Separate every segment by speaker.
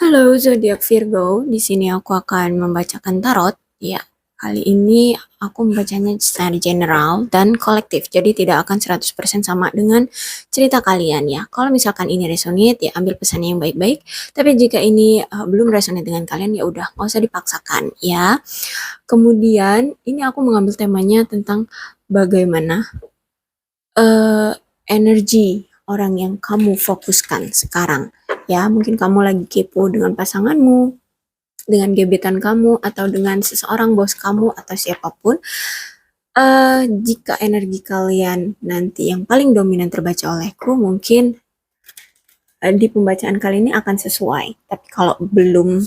Speaker 1: Halo zodiak Virgo, di sini aku akan membacakan tarot. Ya, kali ini aku membacanya secara general dan kolektif, jadi tidak akan 100% sama dengan cerita kalian ya. Kalau misalkan ini resonate, ya ambil pesannya yang baik-baik. Tapi jika ini belum resonate dengan kalian, ya udah, nggak usah dipaksakan ya. Kemudian ini aku mengambil temanya tentang bagaimana eh, energi orang yang kamu fokuskan sekarang. Ya, mungkin kamu lagi kepo dengan pasanganmu, dengan gebetan kamu, atau dengan seseorang bos kamu, atau siapapun. Jika energi kalian nanti yang paling dominan terbaca olehku, mungkin di pembacaan kali ini akan sesuai. Tapi kalau belum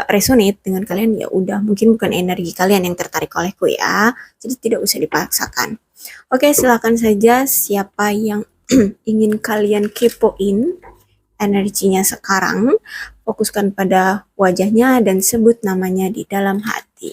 Speaker 1: resonate dengan kalian, ya udah, mungkin bukan energi kalian yang tertarik olehku ya. Jadi tidak usah dipaksakan. Oke, silakan saja siapa yang ingin kalian kepoin energinya sekarang, fokuskan pada wajahnya dan sebut namanya di dalam hati.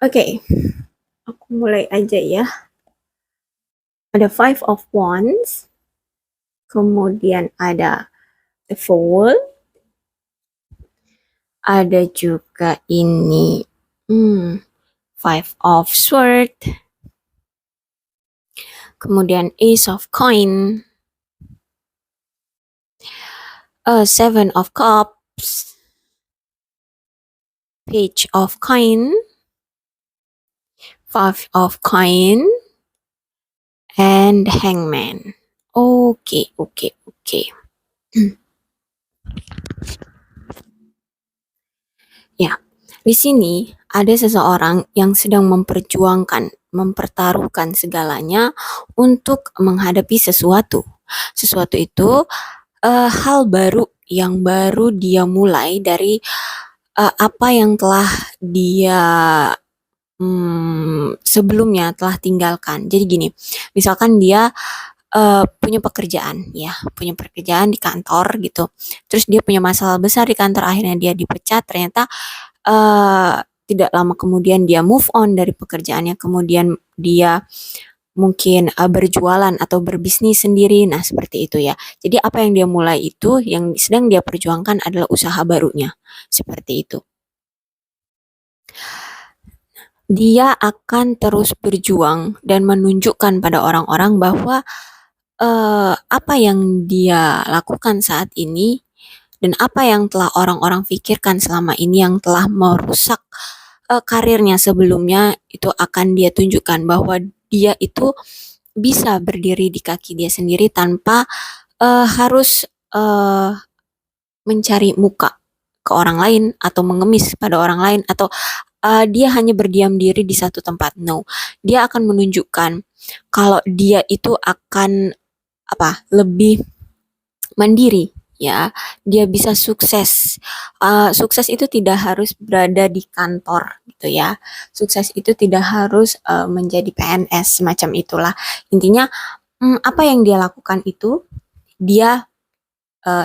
Speaker 1: Oke, aku mulai aja ya. Ada Five of Wands, kemudian ada The Fool, ada juga ini Five of Swords, kemudian Ace of Coin, Seven of Cups, Page of Coin, Five of Coin, and Hangman. Oke. Ya, di sini ada seseorang yang sedang mempertaruhkan segalanya untuk menghadapi sesuatu. Sesuatu itu hal baru yang baru dia mulai dari apa yang telah dia sebelumnya telah tinggalkan. Jadi gini, misalkan dia punya pekerjaan di kantor gitu. Terus dia punya masalah besar di kantor, akhirnya dia dipecat. Ternyata tidak lama kemudian dia move on dari pekerjaannya, kemudian dia mungkin berjualan atau berbisnis sendiri. Nah, seperti itu ya. Jadi apa yang dia mulai itu yang sedang dia perjuangkan adalah usaha barunya. Seperti itu. Dia akan terus berjuang dan menunjukkan pada orang-orang bahwa apa yang dia lakukan saat ini dan apa yang telah orang-orang pikirkan selama ini yang telah merusak karirnya sebelumnya, itu akan dia tunjukkan bahwa dia itu bisa berdiri di kaki dia sendiri tanpa harus mencari muka ke orang lain atau mengemis pada orang lain atau dia hanya berdiam diri di satu tempat. No, dia akan menunjukkan kalau dia itu akan lebih mandiri ya, dia bisa sukses. Sukses itu tidak harus berada di kantor gitu ya, sukses itu tidak harus menjadi PNS semacam itulah. Intinya apa yang dia lakukan itu dia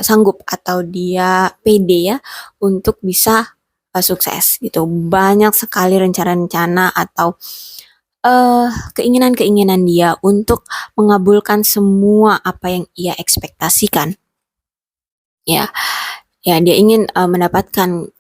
Speaker 1: sanggup atau dia pede ya untuk bisa sukses gitu. Banyak sekali rencana-rencana atau keinginan-keinginan dia untuk mengabulkan semua apa yang ia ekspektasikan. Ya, dia ingin mendapatkan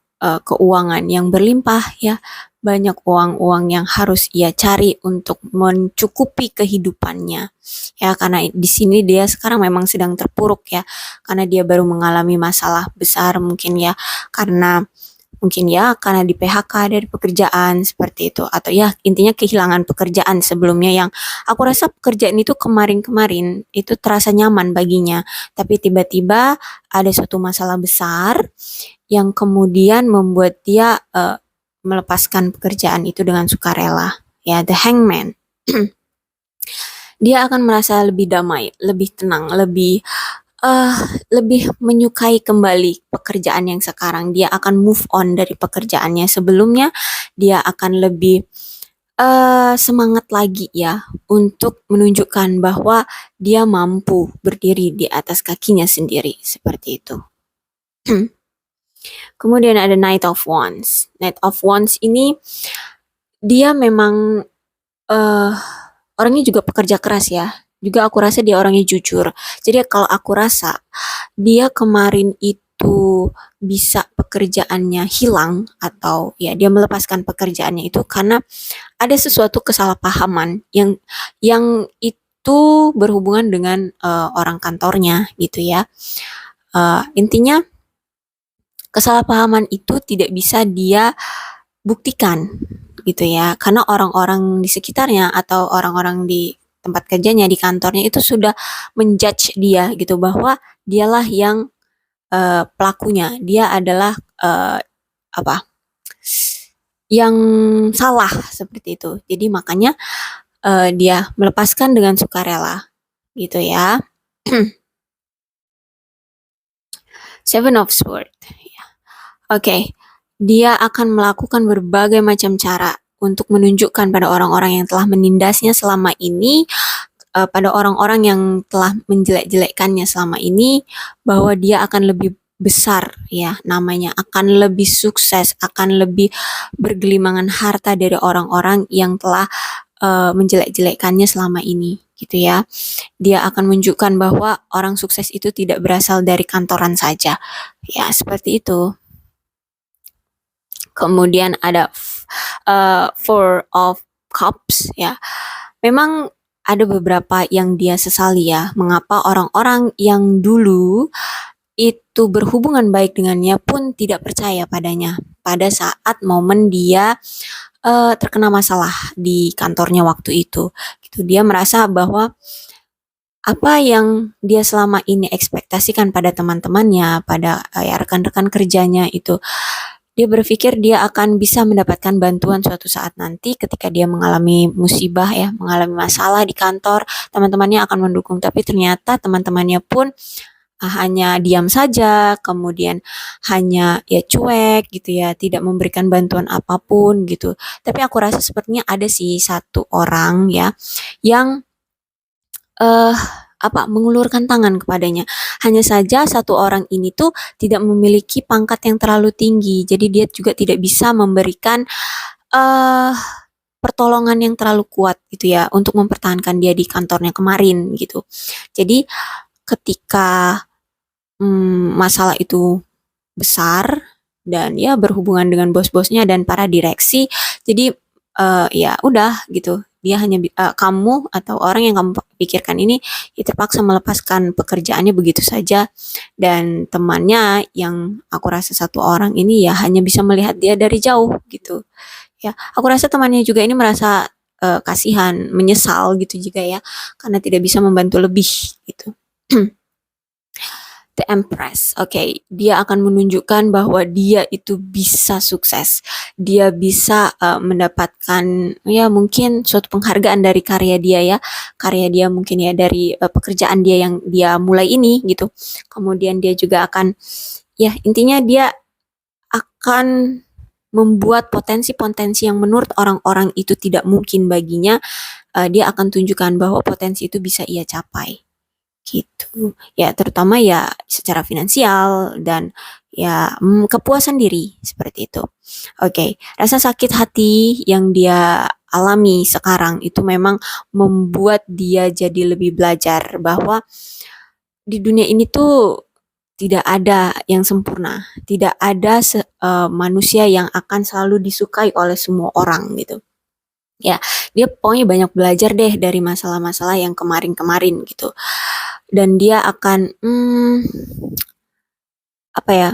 Speaker 1: keuangan yang berlimpah ya, banyak uang-uang yang harus ia cari untuk mencukupi kehidupannya. Ya, karena di sini dia sekarang memang sedang terpuruk ya, karena dia baru mengalami masalah besar mungkin ya, karena mungkin ya karena di PHK dari pekerjaan seperti itu, atau ya intinya kehilangan pekerjaan sebelumnya yang aku rasa pekerjaan itu kemarin-kemarin itu terasa nyaman baginya, tapi tiba-tiba ada suatu masalah besar yang kemudian membuat dia melepaskan pekerjaan itu dengan sukarela. Ya, the hangman. Dia akan merasa lebih damai, lebih tenang, eh lebih menyukai kembali pekerjaan yang sekarang. Dia akan move on dari pekerjaannya sebelumnya. Dia akan lebih semangat lagi ya untuk menunjukkan bahwa dia mampu berdiri di atas kakinya sendiri seperti itu. Kemudian ada Knight of Wands. Knight of Wands ini dia memang eh orangnya juga pekerja keras ya. Juga aku rasa dia orangnya jujur. Jadi kalau aku rasa dia kemarin itu bisa pekerjaannya hilang atau ya dia melepaskan pekerjaannya itu karena ada sesuatu kesalahpahaman yang itu berhubungan dengan orang kantornya gitu ya. Intinya kesalahpahaman itu tidak bisa dia buktikan gitu ya, karena orang-orang di sekitarnya atau orang-orang di tempat kerjanya di kantornya itu sudah menjudge dia gitu bahwa dialah yang pelakunya, dia adalah apa yang salah seperti itu. Jadi makanya dia melepaskan dengan sukarela gitu ya. Seven of Swords. Oke, dia akan melakukan berbagai macam cara untuk menunjukkan pada orang-orang yang telah menindasnya selama ini, pada orang-orang yang telah menjelek-jelekkannya selama ini, bahwa dia akan lebih besar ya namanya, akan lebih sukses, akan lebih bergelimangan harta dari orang-orang yang telah menjelek-jelekkannya selama ini gitu ya. Dia akan menunjukkan bahwa orang sukses itu tidak berasal dari kantoran saja. Ya, seperti itu. Kemudian ada Four of Cups ya. Memang ada beberapa yang dia sesali ya. Mengapa orang-orang yang dulu itu berhubungan baik dengannya pun tidak percaya padanya pada saat momen dia terkena masalah di kantornya waktu itu. Gitu. Dia merasa bahwa apa yang dia selama ini ekspektasikan pada teman-temannya, pada ya, rekan-rekan kerjanya itu, dia berpikir dia akan bisa mendapatkan bantuan suatu saat nanti ketika dia mengalami musibah ya, mengalami masalah di kantor, teman-temannya akan mendukung. Tapi ternyata teman-temannya pun hanya diam saja, kemudian hanya ya cuek gitu ya, tidak memberikan bantuan apapun gitu. Tapi aku rasa sepertinya ada sih satu orang ya yang eh mengulurkan tangan kepadanya. Hanya saja satu orang ini tuh tidak memiliki pangkat yang terlalu tinggi, jadi dia juga tidak bisa memberikan eh pertolongan yang terlalu kuat gitu ya untuk mempertahankan dia di kantornya kemarin gitu. Jadi ketika masalah itu besar dan ya berhubungan dengan bos-bosnya dan para direksi, jadi ya udah gitu, dia hanya kamu atau orang yang kamu pikirkan ini ya terpaksa melepaskan pekerjaannya begitu saja, dan temannya yang aku rasa satu orang ini ya hanya bisa melihat dia dari jauh gitu ya. Aku rasa temannya juga ini merasa kasihan, menyesal gitu juga ya karena tidak bisa membantu lebih gitu. The Empress. Oke, dia akan menunjukkan bahwa dia itu bisa sukses. Dia bisa mendapatkan ya mungkin suatu penghargaan dari karya dia ya. Karya dia mungkin ya dari pekerjaan dia yang dia mulai ini gitu. Kemudian dia juga akan ya intinya dia akan membuat potensi-potensi yang menurut orang-orang itu tidak mungkin baginya, dia akan tunjukkan bahwa potensi itu bisa ia capai gitu ya, terutama ya secara finansial dan ya kepuasan diri seperti itu. Oke, rasa sakit hati yang dia alami sekarang itu memang membuat dia jadi lebih belajar bahwa di dunia ini tuh tidak ada yang sempurna, tidak ada manusia yang akan selalu disukai oleh semua orang gitu. Ya, dia pokoknya banyak belajar deh dari masalah-masalah yang kemarin-kemarin gitu. Dan dia akan apa ya,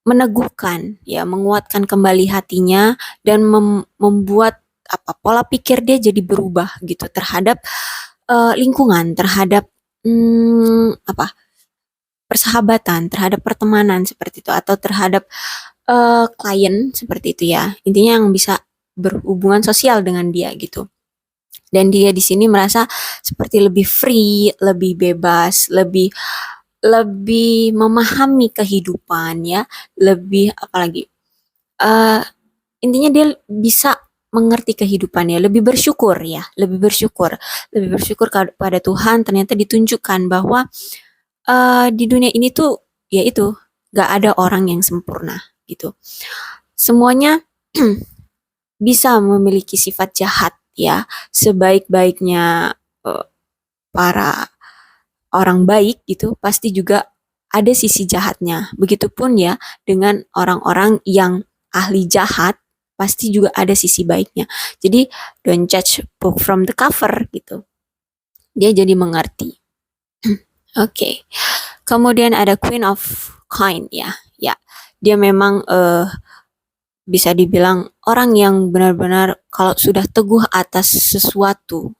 Speaker 1: meneguhkan, ya, menguatkan kembali hatinya dan membuat pola pikir dia jadi berubah gitu terhadap lingkungan, terhadap persahabatan, terhadap pertemanan seperti itu atau terhadap klien seperti itu ya. Intinya yang bisa berhubungan sosial dengan dia gitu. Dan dia di sini merasa seperti lebih free, lebih bebas, lebih lebih memahami kehidupan ya, lebih apalagi eh intinya dia bisa mengerti kehidupan ya, lebih bersyukur ya, lebih bersyukur kepada Tuhan. Ternyata ditunjukkan bahwa di dunia ini tuh ya itu gak ada orang yang sempurna gitu. Semuanya bisa memiliki sifat jahat ya, sebaik-baiknya para orang baik gitu pasti juga ada sisi jahatnya. Begitupun ya dengan orang-orang yang ahli jahat pasti juga ada sisi baiknya. Jadi don't judge book from the cover gitu. Dia jadi mengerti. Oke. Kemudian ada Queen of Kind ya. Ya, dia memang bisa dibilang orang yang benar-benar kalau sudah teguh atas sesuatu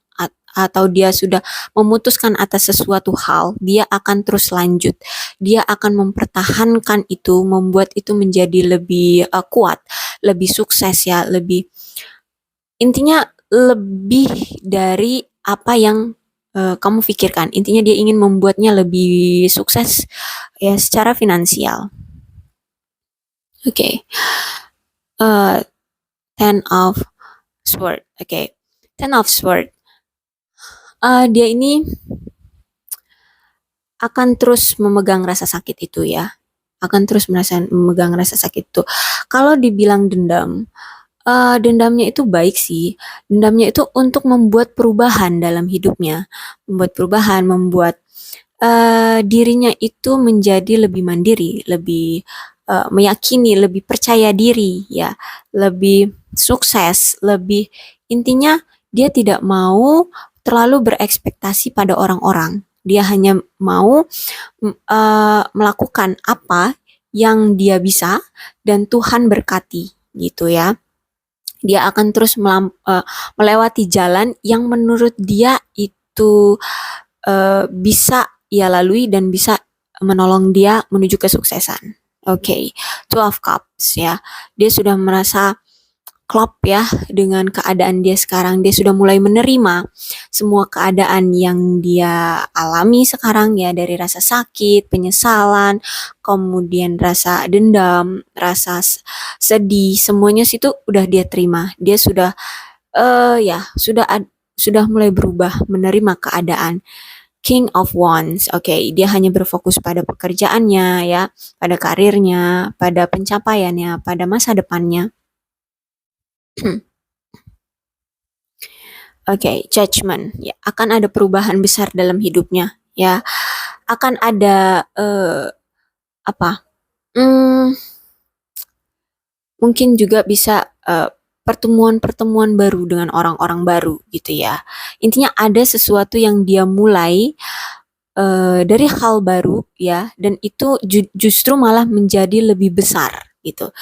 Speaker 1: atau dia sudah memutuskan atas sesuatu hal, dia akan terus lanjut. Dia akan mempertahankan itu, membuat itu menjadi lebih kuat, lebih sukses ya, lebih intinya lebih dari apa yang kamu pikirkan. Intinya dia ingin membuatnya lebih sukses ya secara finansial. Oke. Ten of Sword. Oke. Ten of Sword. Dia ini akan terus memegang rasa sakit itu ya. Akan terus memegang rasa sakit itu. Kalau dibilang dendam, dendamnya itu baik sih. Dendamnya itu untuk membuat perubahan dalam hidupnya. Membuat perubahan, membuat dirinya itu menjadi lebih mandiri, lebih meyakini, lebih percaya diri ya, lebih sukses, lebih intinya dia tidak mau terlalu berekspektasi pada orang-orang. Dia hanya mau melakukan apa yang dia bisa dan Tuhan berkati gitu ya. Dia akan terus melewati jalan yang menurut dia itu bisa ia lalui dan bisa menolong dia menuju kesuksesan. Oke, Two of Cups ya. Dia sudah merasa klop ya dengan keadaan dia sekarang. Dia sudah mulai menerima semua keadaan yang dia alami sekarang ya, dari rasa sakit, penyesalan, kemudian rasa dendam, rasa sedih, semuanya situ udah dia terima. Dia sudah ya sudah mulai berubah menerima keadaan. King of Wands. Oke, dia hanya berfokus pada pekerjaannya ya, pada karirnya, pada pencapaiannya, pada masa depannya. Oke, Judgment. Ya, akan ada perubahan besar dalam hidupnya ya. Akan ada apa? Mungkin juga bisa pertemuan-pertemuan baru dengan orang-orang baru gitu ya. Intinya ada sesuatu yang dia mulai dari hal baru ya, dan itu justru malah menjadi lebih besar gitu.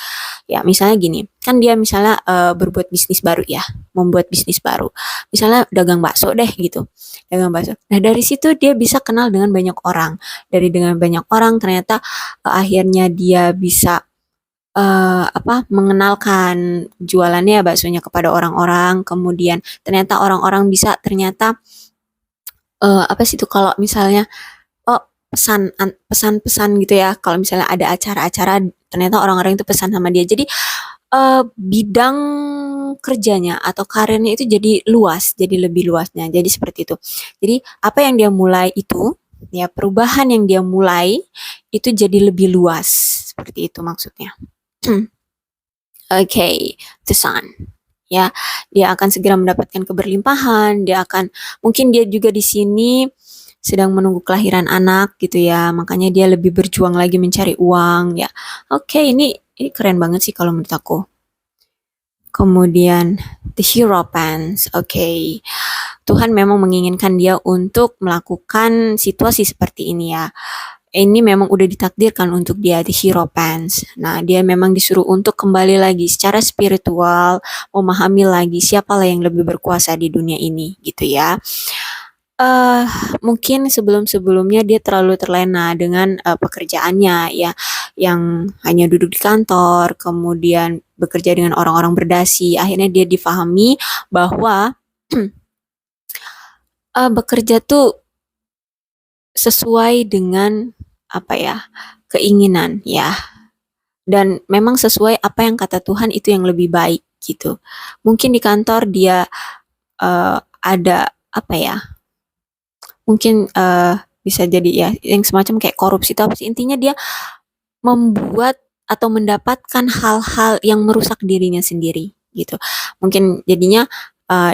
Speaker 1: Ya, misalnya gini, kan dia misalnya berbuat bisnis baru ya, membuat bisnis baru. Misalnya dagang bakso deh gitu. Dagang bakso. Nah, dari situ dia bisa kenal dengan banyak orang. Dari dengan banyak orang ternyata akhirnya dia bisa mengenalkan jualannya baksonya kepada orang-orang, kemudian ternyata orang-orang bisa ternyata apa sih itu kalau misalnya pesan-pesan gitu ya, kalau misalnya ada acara-acara ternyata orang-orang itu pesan sama dia. Jadi bidang kerjanya atau karirnya itu jadi luas, jadi lebih luasnya. Jadi seperti itu. Jadi apa yang dia mulai itu ya, perubahan yang dia mulai itu jadi lebih luas. Seperti itu maksudnya. Oke, the sun. Ya, dia akan segera mendapatkan keberlimpahan, mungkin dia juga di sini sedang menunggu kelahiran anak gitu ya, makanya dia lebih berjuang lagi mencari uang ya. Oke, ini keren banget sih kalau menurut aku. Kemudian the Hierophant. Oke. Tuhan memang menginginkan dia untuk melakukan situasi seperti ini ya. ini memang udah ditakdirkan untuk dia di hero pants. Nah, dia memang disuruh untuk kembali lagi secara spiritual, memahami lagi siapalah yang lebih berkuasa di dunia ini, gitu ya. Eh, Mungkin sebelum-sebelumnya dia terlalu terlena dengan pekerjaannya ya, yang hanya duduk di kantor, kemudian bekerja dengan orang-orang berdasi. Akhirnya dia difahami bahwa bekerja tuh sesuai dengan apa ya, keinginan ya. Dan memang sesuai apa yang kata Tuhan itu yang lebih baik gitu. Mungkin di kantor dia ada apa ya? Mungkin bisa jadi ya yang semacam kayak korupsi itu apa sih? Intinya dia membuat atau mendapatkan hal-hal yang merusak dirinya sendiri gitu. Mungkin jadinya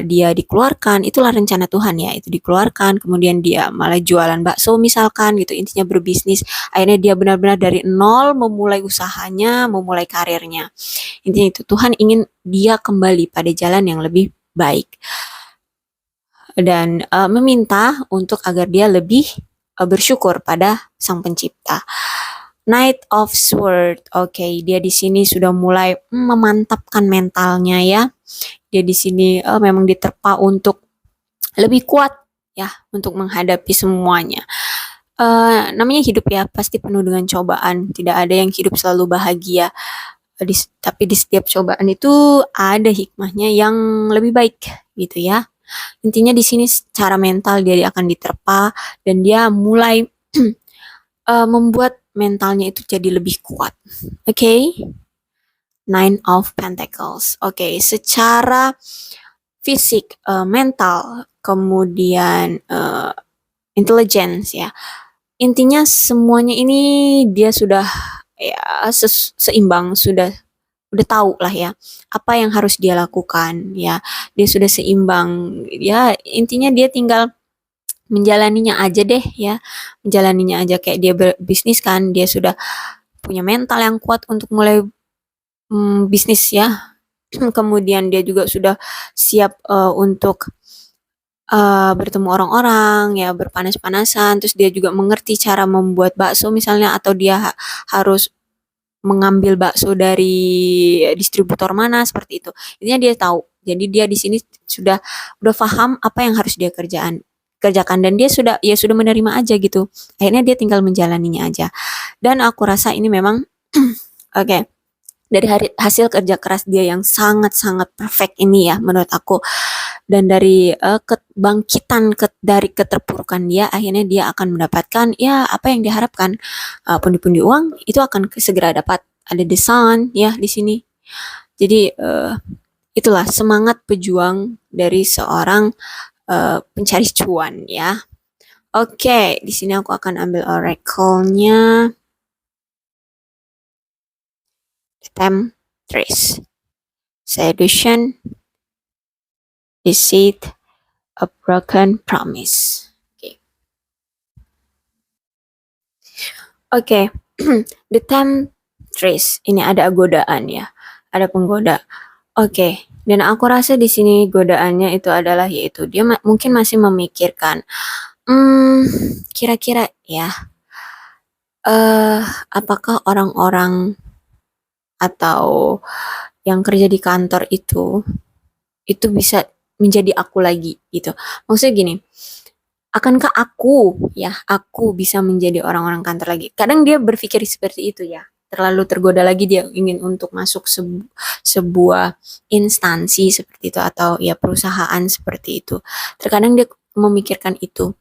Speaker 1: dia dikeluarkan, itulah rencana Tuhan ya, itu dikeluarkan, kemudian dia malah jualan bakso misalkan gitu, intinya berbisnis, akhirnya dia benar-benar dari nol memulai usahanya, memulai karirnya. Intinya itu Tuhan ingin dia kembali pada jalan yang lebih baik dan meminta untuk agar dia lebih bersyukur pada Sang Pencipta. Knight of Sword, oke, dia di sini sudah mulai memantapkan mentalnya ya. Dia di sini memang diterpa untuk lebih kuat ya untuk menghadapi semuanya. Namanya hidup ya pasti penuh dengan cobaan. Tidak ada yang hidup selalu bahagia. Tapi di setiap cobaan itu ada hikmahnya yang lebih baik gitu ya. Intinya di sini secara mental dia akan diterpa dan dia mulai membuat mentalnya itu jadi lebih kuat. Oke? Okay? Nine of Pentacles. Oke, okay. Secara fisik, mental, kemudian intelligence ya. Intinya semuanya ini dia sudah ya seimbang, sudah tahu lah ya apa yang harus dia lakukan ya. Dia sudah seimbang ya, intinya dia tinggal menjalaninya aja deh ya, menjalaninya aja kayak dia berbisnis kan, dia sudah punya mental yang kuat untuk mulai bisnis ya. Kemudian dia juga sudah siap untuk bertemu orang-orang ya, berpanas-panasan, terus dia juga mengerti cara membuat bakso misalnya, atau dia harus mengambil bakso dari distributor mana seperti itu. Intinya dia tahu. Jadi dia di sini sudah paham apa yang harus dia kerjakan dan dia sudah menerima aja gitu. Akhirnya dia tinggal menjalaninya aja. Dan aku rasa ini memang oke. Okay, dari hasil kerja keras dia yang sangat-sangat perfect ini ya menurut aku, dan dari kebangkitan dari keterpurukan dia, akhirnya dia akan mendapatkan ya apa yang diharapkan, pundi-pundi uang itu akan segera dapat, ada the sun ya di sini. Jadi itulah semangat pejuang dari seorang pencari cuan ya. Oke, di sini aku akan ambil oracle-nya. Temptress. Seduction, deceit, a broken promise. Oke. Oke. The Temptress. Ini ada godaan ya. Ada penggoda. Oke. Dan aku rasa di sini godaannya itu adalah yaitu dia mungkin masih memikirkan kira-kira ya apakah orang-orang atau yang kerja di kantor itu bisa menjadi aku lagi gitu. Maksudnya gini, akankah aku bisa menjadi orang-orang kantor lagi? Kadang dia berpikir seperti itu ya. Terlalu tergoda lagi dia ingin untuk masuk sebuah instansi seperti itu atau ya perusahaan seperti itu. Terkadang dia memikirkan itu.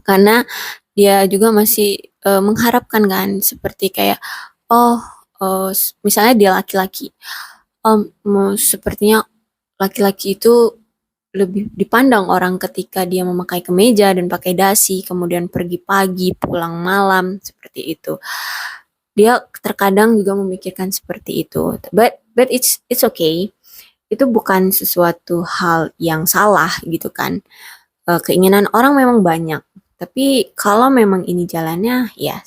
Speaker 1: Karena dia juga masih mengharapkan kan seperti kayak misalnya dia laki-laki. Sepertinya laki-laki itu lebih dipandang orang ketika dia memakai kemeja dan pakai dasi, kemudian pergi pagi, pulang malam, seperti itu. Dia terkadang juga memikirkan seperti itu. But it's okay. Itu bukan sesuatu hal yang salah gitu kan. Keinginan orang memang banyak. Tapi kalau memang ini jalannya, ya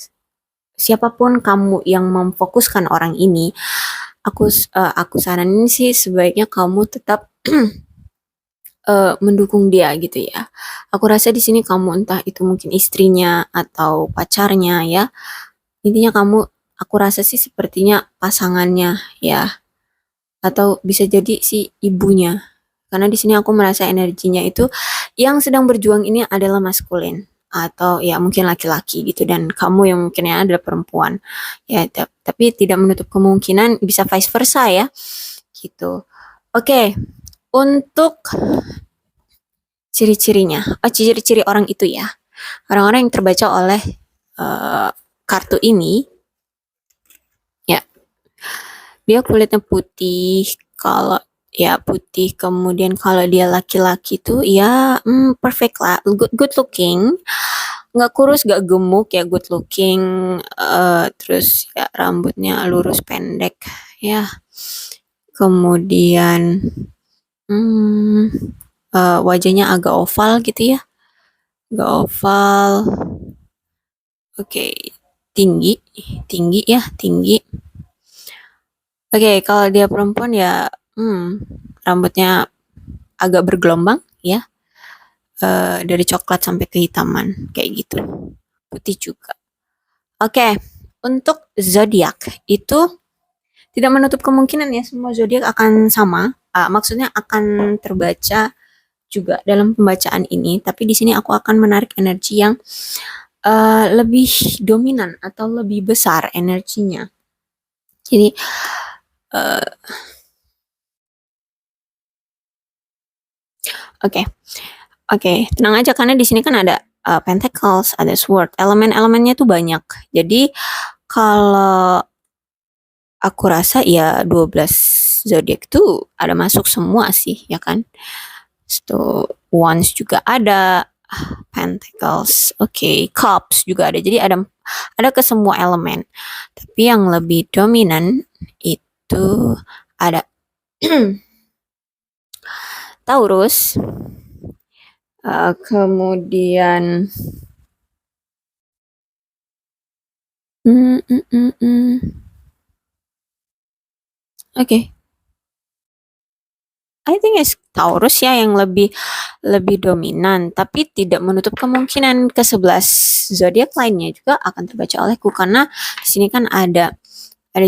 Speaker 1: siapapun kamu yang memfokuskan orang ini, aku saranin sih sebaiknya kamu tetap mendukung dia gitu ya. Aku rasa di sini kamu entah itu mungkin istrinya atau pacarnya ya. Intinya kamu, aku rasa sih sepertinya pasangannya ya, atau bisa jadi si ibunya. Karena di sini aku merasa energinya itu yang sedang berjuang ini adalah maskulin atau ya mungkin laki-laki gitu, dan kamu yang mungkinnya adalah perempuan. Ya, tapi tidak menutup kemungkinan bisa vice versa ya. Gitu. Oke, untuk ciri-cirinya. Oh, ciri-ciri orang itu ya. Orang-orang yang terbaca oleh uh, kartu ini ya, dia kulitnya putih. Kalau ya putih, kemudian kalau dia laki-laki tuh ya perfect lah, good looking, nggak kurus nggak gemuk ya, good looking. Terus ya rambutnya lurus pendek ya, kemudian hmm, wajahnya agak oval gitu ya, agak oval. Oke, tinggi, tinggi ya, tinggi. Oke, kalau dia perempuan ya, rambutnya agak bergelombang ya, dari coklat sampai kehitaman kayak gitu, putih juga. Oke, untuk zodiak itu tidak menutup kemungkinan ya semua zodiak akan sama. Maksudnya akan terbaca juga dalam pembacaan ini, tapi di sini aku akan menarik energi yang lebih dominan atau lebih besar energinya. Jadi oke, oke, tenang aja karena di sini kan ada pentacles, ada sword, elemen-elemennya tuh banyak. Jadi kalau aku rasa ya 12 zodiak itu ada masuk semua sih ya kan. So, wands juga ada, pentacles, oke, cups juga ada. Jadi ada ke semua elemen. Tapi yang lebih dominan itu ada Taurus, kemudian oke, I think it's Taurus ya yang lebih dominan, tapi tidak menutup kemungkinan ke-11 zodiak lainnya juga akan terbaca olehku, karena di sini kan ada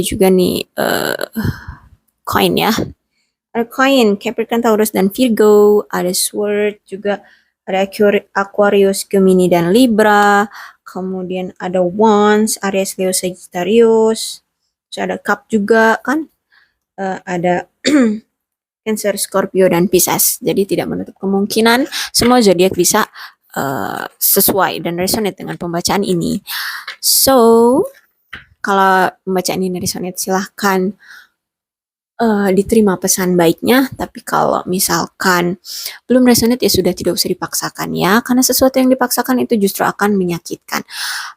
Speaker 1: juga nih coin ya. Ada coin Capricorn, Taurus dan Virgo, ada sword juga, ada Aquarius, Gemini dan Libra, kemudian ada wands, Aries, Leo, Sagittarius, terus ada cup juga kan, ada Cancer, Scorpio dan Pisces. Jadi tidak menutup kemungkinan semua zodiak bisa sesuai dan resonate dengan pembacaan ini. So, kalau pembacaan ini resonate silahkan diterima pesan baiknya, tapi kalau misalkan belum resonate ya sudah, tidak usah dipaksakan ya, karena sesuatu yang dipaksakan itu justru akan menyakitkan.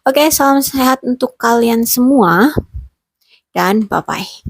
Speaker 1: Oke, salam sehat untuk kalian semua dan bye-bye.